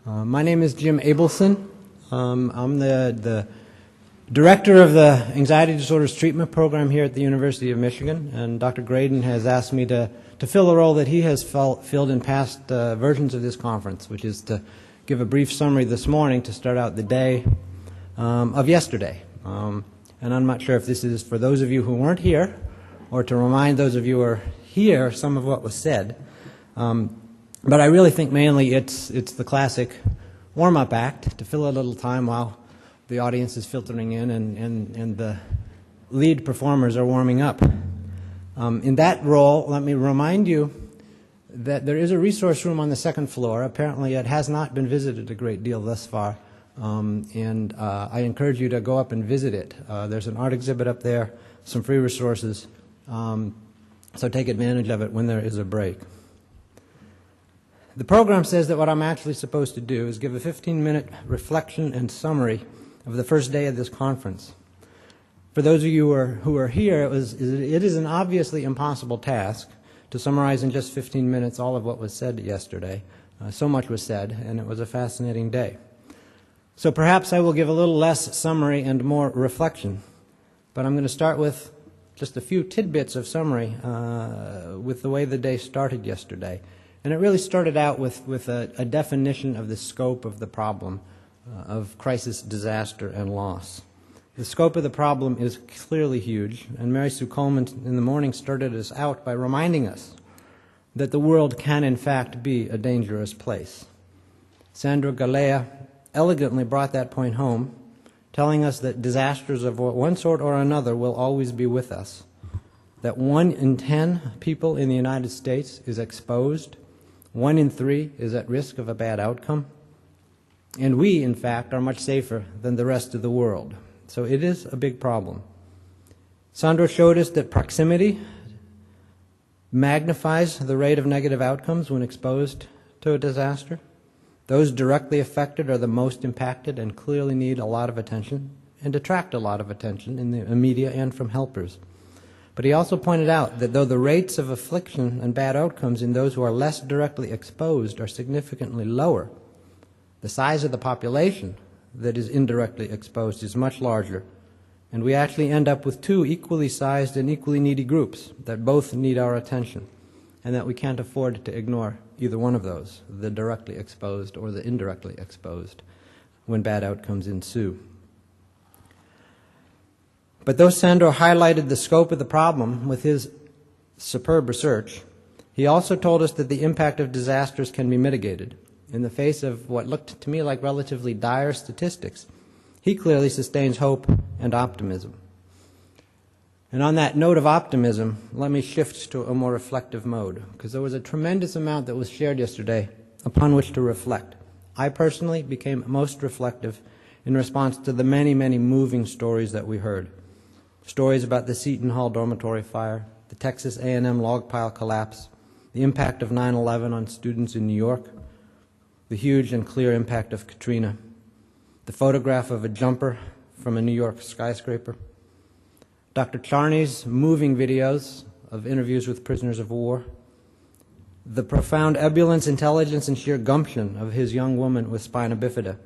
My name is Jim Abelson. I'm the director of the Anxiety Disorders Treatment Program here at the University of Michigan, and Dr. Graydon has asked me to fill a role that he has filled in past versions of this conference, which is to give a brief summary this morning to start out the day of yesterday. And I'm not sure if this is for those of you who weren't here or to remind those of you who are here some of what was said. But I really think mainly it's the classic warm-up act to fill a little time while the audience is filtering in and the lead performers are warming up. In that role, let me remind you that there is a resource room on the second floor. Apparently it has not been visited a great deal thus far, and I encourage you to go up and visit it. There's an art exhibit up there, some free resources, so take advantage of it when there is a break. The program says that what I'm actually supposed to do is give a 15-minute reflection and summary of the first day of this conference. For those of you who are here, it is an obviously impossible task to summarize in just 15 minutes all of what was said yesterday. So much was said, and it was a fascinating day. So perhaps I will give a little less summary and more reflection. But I'm going to start with just a few tidbits of summary with the way the day started yesterday. And it really started out with a definition of the scope of the problem of crisis, disaster, and loss. The scope of the problem is clearly huge, and Mary Sue Coleman in the morning started us out by reminding us that the world can in fact be a dangerous place. Sandra Galea elegantly brought that point home, telling us that disasters of one sort or another will always be with us, that 1 in 10 people in the United States is exposed, 1 in 3 is at risk of a bad outcome, and we, in fact, are much safer than the rest of the world. So it is a big problem. Sandra showed us that proximity magnifies the rate of negative outcomes when exposed to a disaster. Those directly affected are the most impacted and clearly need a lot of attention and attract a lot of attention in the media and from helpers. But he also pointed out that though the rates of affliction and bad outcomes in those who are less directly exposed are significantly lower, the size of the population that is indirectly exposed is much larger, and we actually end up with 2 equally sized and equally needy groups that both need our attention, and that we can't afford to ignore either one of those, the directly exposed or the indirectly exposed, when bad outcomes ensue. But though Sandro highlighted the scope of the problem with his superb research, he also told us that the impact of disasters can be mitigated. In the face of what looked to me like relatively dire statistics, he clearly sustains hope and optimism. And on that note of optimism, let me shift to a more reflective mode, because there was a tremendous amount that was shared yesterday upon which to reflect. I personally became most reflective in response to the many, many moving stories that we heard. Stories about the Seton Hall dormitory fire, the Texas A&M log pile collapse, the impact of 9/11 on students in New York, the huge and clear impact of Katrina, the photograph of a jumper from a New York skyscraper, Dr. Charney's moving videos of interviews with prisoners of war, the profound ebullience, intelligence, and sheer gumption of his young woman with spina bifida,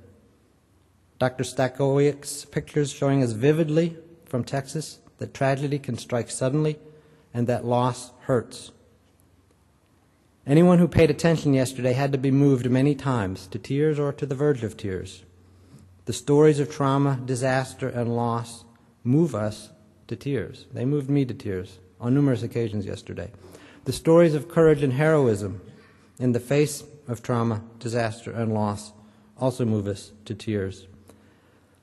Dr. Stakowicz's pictures showing us vividly from Texas that tragedy can strike suddenly and that loss hurts. Anyone who paid attention yesterday had to be moved many times to tears or to the verge of tears. The stories of trauma, disaster, and loss move us to tears. They moved me to tears on numerous occasions yesterday. The stories of courage and heroism in the face of trauma, disaster, and loss also move us to tears.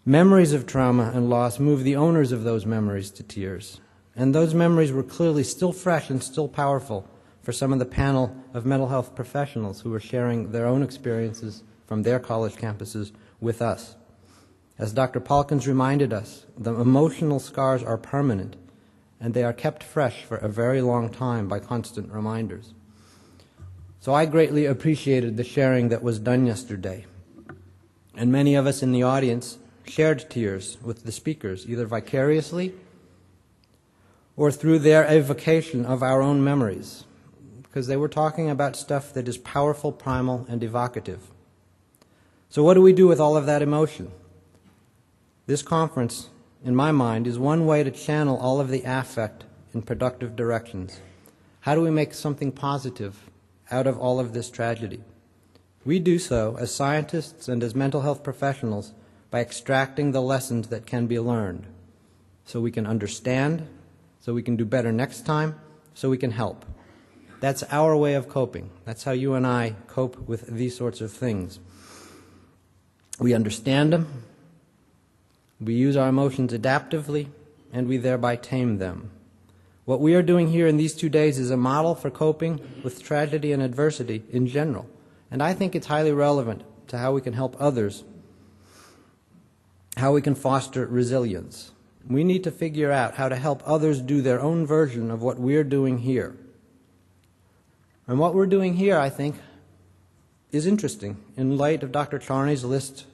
Memories of trauma and loss move the owners of those memories to tears. And those memories were clearly still fresh and still powerful for some of the panel of mental health professionals who were sharing their own experiences from their college campuses with us. As Dr. Palkins reminded us, the emotional scars are permanent, and they are kept fresh for a very long time by constant reminders. So I greatly appreciated the sharing that was done yesterday. And many of us in the audience shared tears with the speakers, either vicariously or through their evocation of our own memories, because they were talking about stuff that is powerful, primal, and evocative. So what do we do with all of that emotion? This conference, in my mind, is one way to channel all of the affect in productive directions. How do we make something positive out of all of this tragedy? We do so as scientists and as mental health professionals by extracting the lessons that can be learned, so we can understand, so we can do better next time, so we can help. That's our way of coping. That's how you and I cope with these sorts of things. We understand them, we use our emotions adaptively, and we thereby tame them. What we are doing here in these 2 days is a model for coping with tragedy and adversity in general, and I think it's highly relevant to how we can help others, how we can foster resilience. We need to figure out how to help others do their own version of what we're doing here. And what we're doing here, I think, is interesting in light of Dr. Charney's list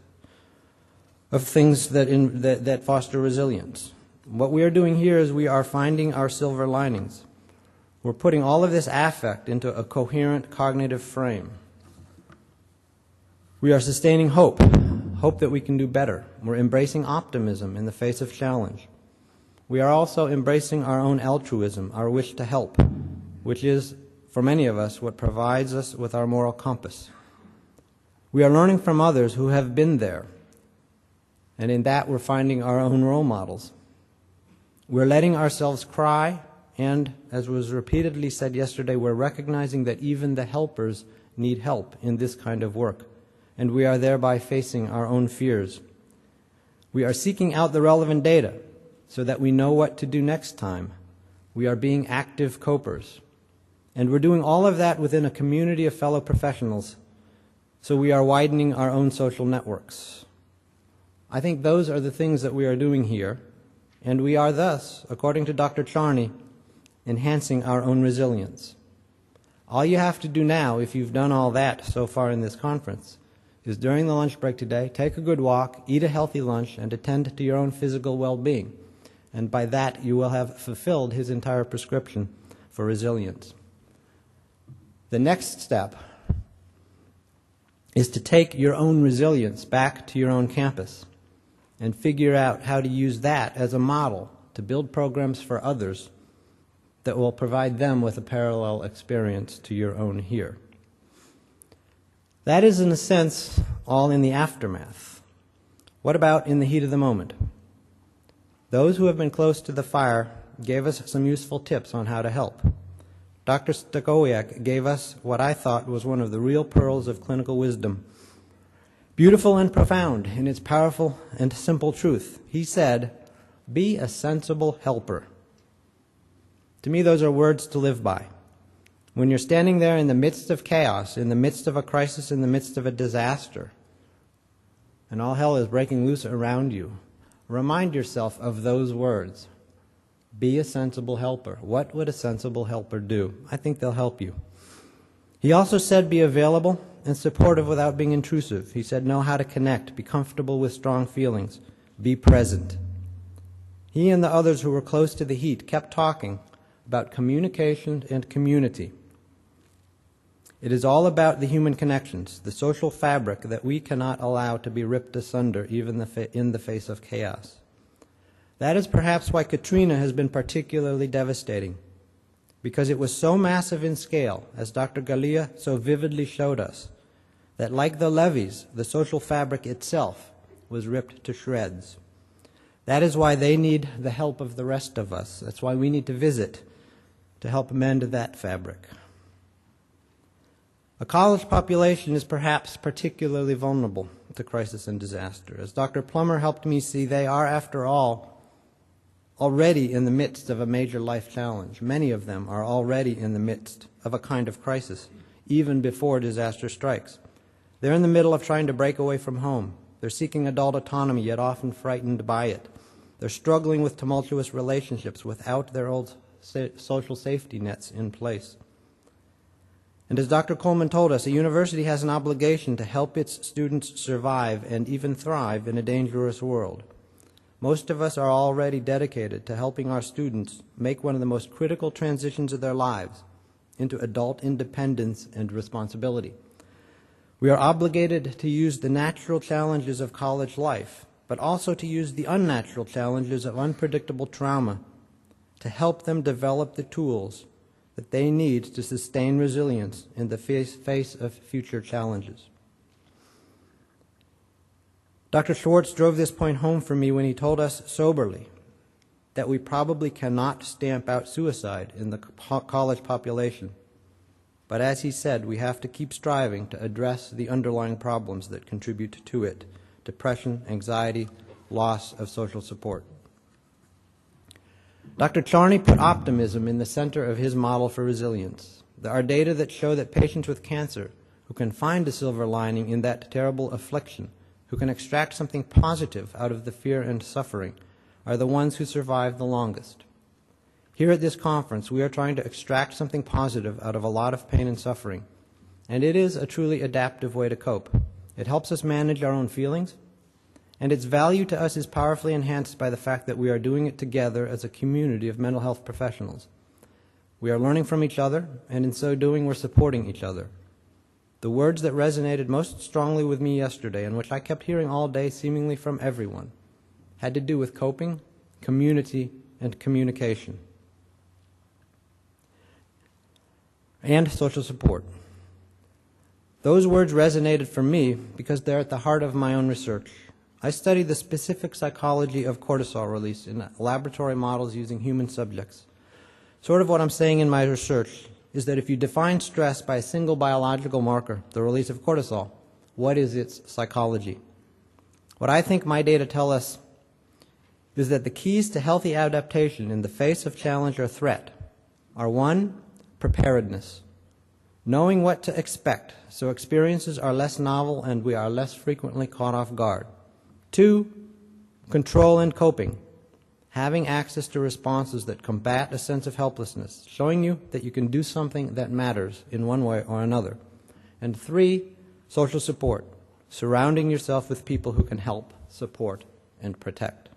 of things that foster resilience. What we are doing here is we are finding our silver linings. We're putting all of this affect into a coherent cognitive frame. We are sustaining hope, hope that we can do better. We're embracing optimism in the face of challenge. We are also embracing our own altruism, our wish to help, which is, for many of us, what provides us with our moral compass. We are learning from others who have been there, and in that we're finding our own role models. We're letting ourselves cry, and, as was repeatedly said yesterday, we're recognizing that even the helpers need help in this kind of work, and we are thereby facing our own fears. We are seeking out the relevant data so that we know what to do next time. We are being active copers. And we're doing all of that within a community of fellow professionals, so we are widening our own social networks. I think those are the things that we are doing here, and we are thus, according to Dr. Charney, enhancing our own resilience. All you have to do now, if you've done all that so far in this conference, is during the lunch break today, take a good walk, eat a healthy lunch, and attend to your own physical well-being. And by that, you will have fulfilled his entire prescription for resilience. The next step is to take your own resilience back to your own campus and figure out how to use that as a model to build programs for others that will provide them with a parallel experience to your own here. That is, in a sense, all in the aftermath. What about in the heat of the moment? Those who have been close to the fire gave us some useful tips on how to help. Dr. Stachowiak gave us what I thought was one of the real pearls of clinical wisdom, beautiful and profound in its powerful and simple truth. He said, "Be a sensible helper." To me, those are words to live by. When you're standing there in the midst of chaos, in the midst of a crisis, in the midst of a disaster, and all hell is breaking loose around you, remind yourself of those words. Be a sensible helper. What would a sensible helper do? I think they'll help you. He also said be available and supportive without being intrusive. He said know how to connect, be comfortable with strong feelings, be present. He and the others who were close to the heat kept talking about communication and community. It is all about the human connections, the social fabric that we cannot allow to be ripped asunder even in the face of chaos. That is perhaps why Katrina has been particularly devastating, because it was so massive in scale, as Dr. Galea so vividly showed us, that like the levees, the social fabric itself was ripped to shreds. That is why they need the help of the rest of us. That's why we need to visit to help mend that fabric. A college population is perhaps particularly vulnerable to crisis and disaster. As Dr. Plummer helped me see, they are, after all, already in the midst of a major life challenge. Many of them are already in the midst of a kind of crisis, even before disaster strikes. They're in the middle of trying to break away from home. They're seeking adult autonomy, yet often frightened by it. They're struggling with tumultuous relationships without their old social safety nets in place. And as Dr. Coleman told us, a university has an obligation to help its students survive and even thrive in a dangerous world. Most of us are already dedicated to helping our students make one of the most critical transitions of their lives into adult independence and responsibility. We are obligated to use the natural challenges of college life, but also to use the unnatural challenges of unpredictable trauma to help them develop the tools that they need to sustain resilience in the face of future challenges. Dr. Schwartz drove this point home for me when he told us soberly that we probably cannot stamp out suicide in the college population. But as he said, we have to keep striving to address the underlying problems that contribute to it: depression, anxiety, loss of social support. Dr. Charney put optimism in the center of his model for resilience. There are data that show that patients with cancer who can find a silver lining in that terrible affliction, who can extract something positive out of the fear and suffering, are the ones who survive the longest. Here at this conference, we are trying to extract something positive out of a lot of pain and suffering, and it is a truly adaptive way to cope. It helps us manage our own feelings, and its value to us is powerfully enhanced by the fact that we are doing it together as a community of mental health professionals. We are learning from each other, and in so doing, we're supporting each other. The words that resonated most strongly with me yesterday, and which I kept hearing all day seemingly from everyone, had to do with coping, community, and communication, and social support. Those words resonated for me because they're at the heart of my own research. I study the specific psychology of cortisol release in laboratory models using human subjects. Sort of what I'm saying in my research is that if you define stress by a single biological marker, the release of cortisol, what is its psychology? What I think my data tell us is that the keys to healthy adaptation in the face of challenge or threat are: 1, preparedness, knowing what to expect so experiences are less novel and we are less frequently caught off guard; 2, control and coping, having access to responses that combat a sense of helplessness, showing you that you can do something that matters in one way or another; and 3, social support, surrounding yourself with people who can help, support, and protect.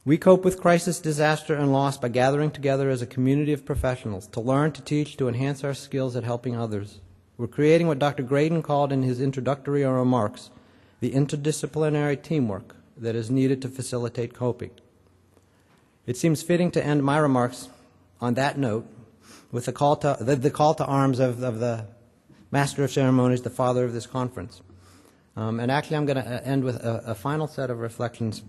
We cope with crisis, disaster, and loss by gathering together as a community of professionals to learn, to teach, to enhance our skills at helping others. We're creating what Dr. Graydon called in his introductory remarks the interdisciplinary teamwork that is needed to facilitate coping. It seems fitting to end my remarks on that note with the call to arms of the Master of Ceremonies, the father of this conference. And actually I'm going to end with a final set of reflections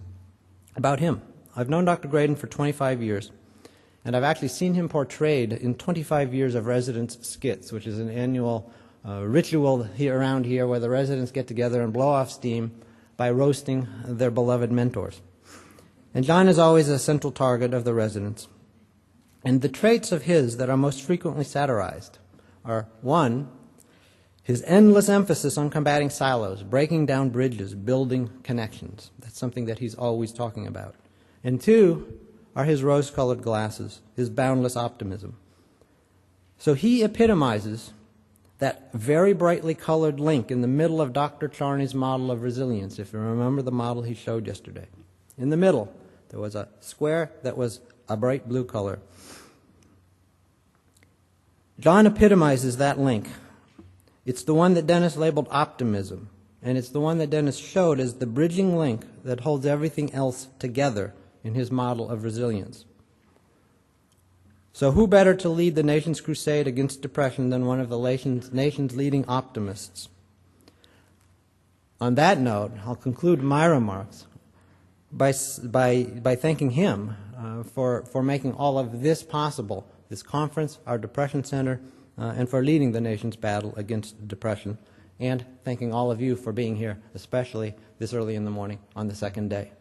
about him. I've known Dr. Graydon for 25 years, and I've actually seen him portrayed in 25 years of residence skits, which is an annual ritual around here where the residents get together and blow off steam by roasting their beloved mentors. And John is always a central target of the residents. And the traits of his that are most frequently satirized are: 1, his endless emphasis on combating silos, breaking down bridges, building connections. That's something that he's always talking about. And 2 are his rose-colored glasses, his boundless optimism. So he epitomizes that very brightly colored link in the middle of Dr. Charney's model of resilience, if you remember the model he showed yesterday. In the middle, there was a square that was a bright blue color. John epitomizes that link. It's the one that Dennis labeled optimism, and it's the one that Dennis showed as the bridging link that holds everything else together in his model of resilience. So who better to lead the nation's crusade against depression than one of the nation's leading optimists? On that note, I'll conclude my remarks by thanking him for making all of this possible, this conference, our Depression Center, and for leading the nation's battle against depression, and thanking all of you for being here, especially this early in the morning on the second day.